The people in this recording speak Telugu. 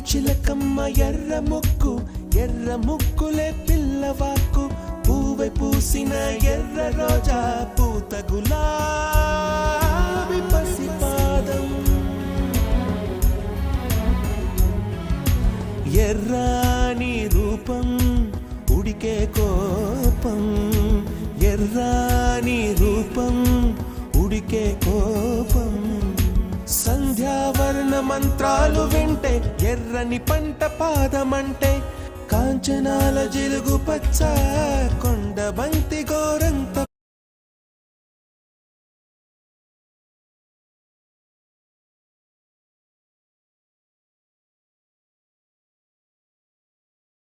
చిలకమ్మ ఎర్ర ముక్కులే పిల్లవాకు పూవై పూసిన ఎర్ర రోజా పూత గులాబీ పసిపాదం ఎర్రాని రూపం ఉడికే కోపం ఎర్రాని రూపం ఉడికే కోపం సంధ్యావర్ణ మంత్రాలు వింటే ఎర్రని పంట పాదమంటే కాంచనాల జిలుగు పచ్చ కొండ బంతి గోరంత